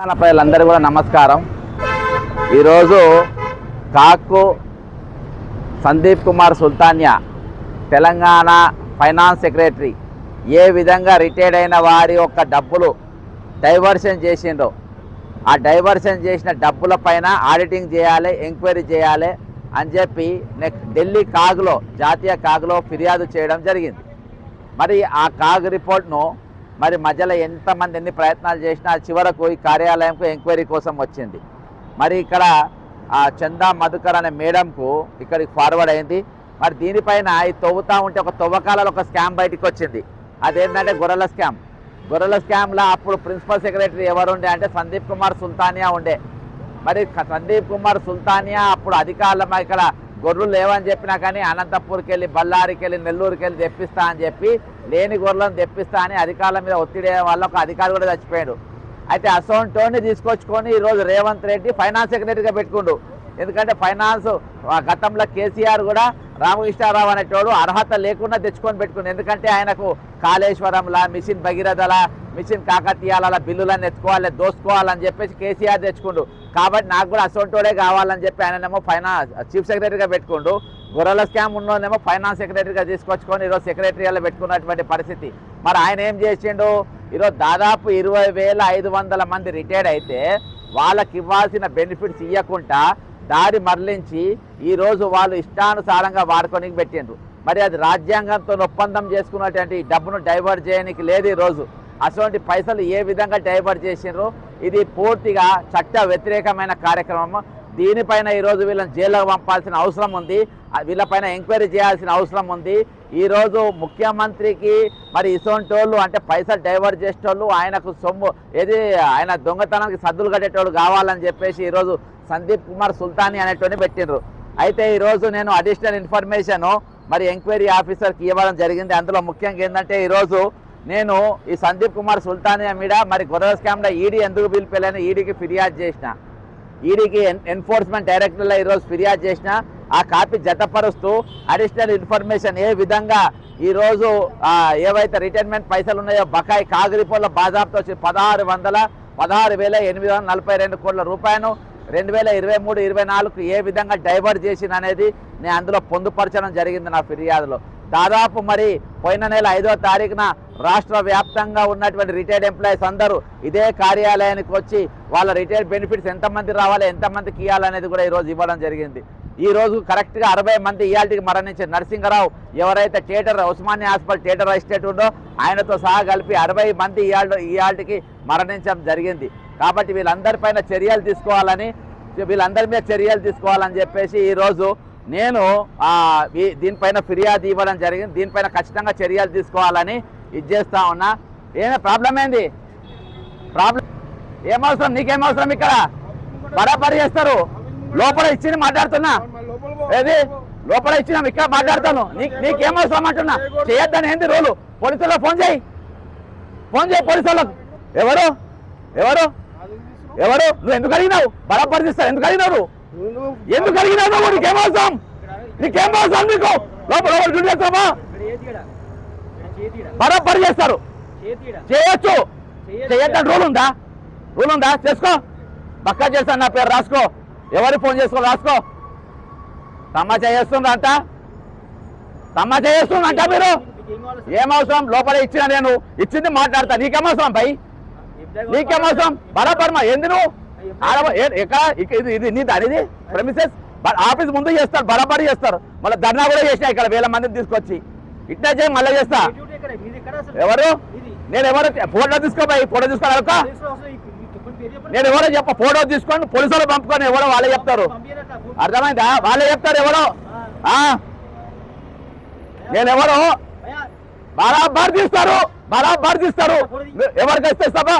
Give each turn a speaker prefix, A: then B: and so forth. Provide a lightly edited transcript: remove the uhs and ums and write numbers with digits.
A: ప్రజలందరూ కూడా నమస్కారం. ఈరోజు కాకు సందీప్ కుమార్ సుల్తానియా తెలంగాణ ఫైనాన్స్ సెక్రటరీ ఏ విధంగా రిటైర్డ్ అయిన వారి యొక్క డబ్బులు డైవర్షన్ చేసిండ్రో ఆ డైవర్షన్ చేసిన డబ్బుల పైన ఆడిటింగ్ చేయాలి, ఎంక్వైరీ చేయాలి అని చెప్పి ఢిల్లీ కాగ్లో జాతీయ కాగ్లో ఫిర్యాదు చేయడం జరిగింది. మరి ఆ కాగ్ రిపోర్ట్ను మరి మధ్యలో ఎంతమంది ఎన్ని ప్రయత్నాలు చేసినా చివరకు ఈ కార్యాలయంకు ఎంక్వైరీ కోసం వచ్చింది. మరి ఇక్కడ చందా మధుకర్ అనే మేడంకు ఇక్కడికి ఫార్వర్డ్ అయింది. మరి దీనిపైన ఈ తవ్వుతూ ఉంటే ఒక తవ్వకాలలో ఒక స్కామ్ బయటకు వచ్చింది. అదేంటంటే గొర్రెల స్కామ్. గొర్రెల స్కామ్లో అప్పుడు ప్రిన్సిపల్ సెక్రటరీ ఎవరు ఉండే అంటే సందీప్ కుమార్ సుల్తానియా ఉండే. మరి సందీప్ కుమార్ సుల్తానియా అప్పుడు అధికారులు ఇక్కడ గొర్రెలు లేవని చెప్పినా కానీ అనంతపూర్కి వెళ్ళి, బళ్ళారికి వెళ్ళి, నెల్లూరుకి వెళ్ళి తెప్పిస్తా అని చెప్పి లేని గొర్రెలను తెప్పిస్తా అని అధికారుల మీద ఒత్తిడి వల్ల ఒక అధికారి కూడా చచ్చిపోయాడు. అయితే అసోంటోని తీసుకొచ్చుకొని ఈరోజు రేవంత్ రెడ్డి ఫైనాన్స్ సెక్రటరీగా పెట్టుకుండు. ఎందుకంటే ఫైనాన్స్ గతంలో కేసీఆర్ కూడా రామకృష్ణారావు అనేటోడు అర్హత లేకుండా తెచ్చుకొని పెట్టుకుండు. ఎందుకంటే ఆయనకు కాళేశ్వరంలా, మిషన్ భగీరథల, మిషన్ కాకతీయాల బిల్లులను ఎత్తుకోవాలి, దోసుకోవాలని చెప్పేసి కేసీఆర్ తెచ్చుకుండు. కాబట్టి నాకు కూడా అసోంటోడే కావాలని చెప్పి ఆయననేమో ఫైనాన్స్ చీఫ్ సెక్రటరీగా పెట్టుకుండు. గొర్రెల స్కామ్ ఉన్నోనేమో ఫైనాన్స్ సెక్రటరీగా తీసుకొచ్చుకొని ఈరోజు సెక్రటరీలో పెట్టుకున్నటువంటి పరిస్థితి. మరి ఆయన ఏం చేసిండు? ఈరోజు దాదాపు 20,500 మంది రిటైర్డ్ అయితే వాళ్ళకి ఇవ్వాల్సిన బెనిఫిట్స్ ఇవ్వకుండా దారి మరలించి ఈరోజు వాళ్ళు ఇష్టానుసారంగా వాడుకోనికి పెట్టిండ్రు. మరి అది రాజ్యాంగంతో ఒప్పందం చేసుకున్నటువంటి డబ్బును డైవర్ట్ చేయడానికి లేదు. ఈరోజు అటువంటి పైసలు ఏ విధంగా డైవర్ట్ చేసిండ్రు, ఇది పూర్తిగా చట్ట వ్యతిరేకమైన కార్యక్రమం. దీనిపైన ఈరోజు వీళ్ళని జైలుకు పంపాల్సిన అవసరం ఉంది, వీళ్ళపైన ఎంక్వైరీ చేయాల్సిన అవసరం ఉంది. ఈరోజు ముఖ్యమంత్రికి మరి ఇసోంటోళ్ళు అంటే పైసలు డైవర్ట్ చేసేటోళ్ళు, ఆయనకు సొమ్ము ఏది ఆయన దొంగతనానికి సద్దులు కట్టేటోళ్ళు కావాలని చెప్పేసి ఈరోజు సందీప్ కుమార్ సుల్తానీ అనేటోని పెట్టిండ్రు. అయితే ఈరోజు నేను అడిషనల్ ఇన్ఫర్మేషన్ మరి ఎంక్వైరీ ఆఫీసర్కి ఇవ్వడం జరిగింది. అందులో ముఖ్యంగా ఏంటంటే ఈరోజు నేను ఈ సందీప్ కుమార్ సుల్తానియా మీద మరి గొర్రెల స్కామ్లో ఈడీ ఎందుకు పిలిపిల్లని ఈడీకి ఫిర్యాదు చేసిన, ఈడీకి ఎన్ఫోర్స్మెంట్ డైరెక్టర్లో ఈరోజు ఫిర్యాదు చేసిన ఆ కాపీ జతపరుస్తూ అడిషనల్ ఇన్ఫర్మేషన్ ఏ విధంగా ఈరోజు ఏవైతే రిటైర్మెంట్ పైసలు ఉన్నాయో బకాయి కాగిరిపోల బాజాబ్తో వచ్చి 16,842 కోట్ల రూపాయలు 2023-24 ఏ విధంగా డైవర్ట్ చేసిన అనేది నేను అందులో పొందుపరచడం జరిగింది నా ఫిర్యాదులో. దాదాపు మరి పోయిన నెల 5వ తారీఖున రాష్ట్ర వ్యాప్తంగా ఉన్నటువంటి రిటైర్డ్ ఎంప్లాయీస్ అందరూ ఇదే కార్యాలయానికి వచ్చి వాళ్ళ రిటైర్డ్ బెనిఫిట్స్ ఎంతమంది రావాలి, ఎంతమందికి ఇవ్వాలనేది కూడా ఈరోజు ఇవ్వడం జరిగింది. ఈరోజు కరెక్ట్గా 60 మంది ఇయాల్టికి మరణించారు. నరసింగరావు ఎవరైతే theatre Osmania hospital theatre estate ఉందో ఆయనతో సహా కలిపి 60 మంది ఇయాల్టికి మరణించడం జరిగింది. కాబట్టి వీళ్ళందరిపైన చర్యలు తీసుకోవాలని, వీళ్ళందరి మీద చర్యలు తీసుకోవాలని చెప్పేసి ఈరోజు నేను దీనిపైన ఫిర్యాదు ఇవ్వడం జరిగింది. దీనిపైన ఖచ్చితంగా చర్యలు తీసుకోవాలని ఇది చేస్తా ఉన్నా. ఏమైనా ప్రాబ్లం ఏంది? ప్రాబ్లం ఏమవసరం? నీకేమవసరం? ఇక్కడ బరాబరి చేస్తారు. లోపల ఇచ్చింది మాట్లాడుతున్నా, ఏది లోపల ఇచ్చినాం, ఇక్కడ మాట్లాడతాను. నీకేమవసరం అంటున్నా? చేయొద్దని ఏంది రూలు? పోలీసులకు ఫోన్ చేయి, పోలీసులకు. ఎవరు ఎవరు ఎవరు నువ్వు ఎందుకు అడిగినావు? బరాబరి తీస్తారు. ఎందుకు అడిగినావు? ఎందుకు అడిగినావు? నీకేమవసరం? నీకు లోపల డ్యూటీ చేస్తావా? బరాబరి చేస్తారు. చేయొచ్చు, చేయొద్దని రూల్ ఉందా? చేసుకో. పక్కా చేస్తాను, నా పేరు రాసుకో. ఎవరు ఫోన్ చేసుకో, రాసుకో. తమాషా చేస్తుందంట మీరు. ఏమవసరం? లోపల ఇచ్చిన నేను ఇచ్చింది మాట్లాడతా. నీకేమవసరం భయ్? నీకేమవసరం? బరాబర్ మా ఏంది నువ్వు ఇది నీ దానిది ప్రెమిసెస్ ఆఫీస్ ముందు చేస్తారు, బరాబరి చేస్తారు. మళ్ళీ ధర్నా కూడా చేసినా ఇక్కడ 1000 మందిని తీసుకొచ్చి ఇట్లా చేయి, మళ్ళీ చేస్తా. ఎవరు? నేను ఎవరు? ఫోటో తీసుకోబాయి, ఫోటో తీసుకోవాలి. నేను ఎవరో చెప్ప, ఫోటో తీసుకొని పోలీసులు పంపుకొని ఎవరో వాళ్ళే చెప్తారు. అర్థమైందా? వాళ్ళే చెప్తారు ఎవరో. నేనెవరో బరాబర్ తీస్తారు. ఎవరికి ఇస్తే ఇస్తావా?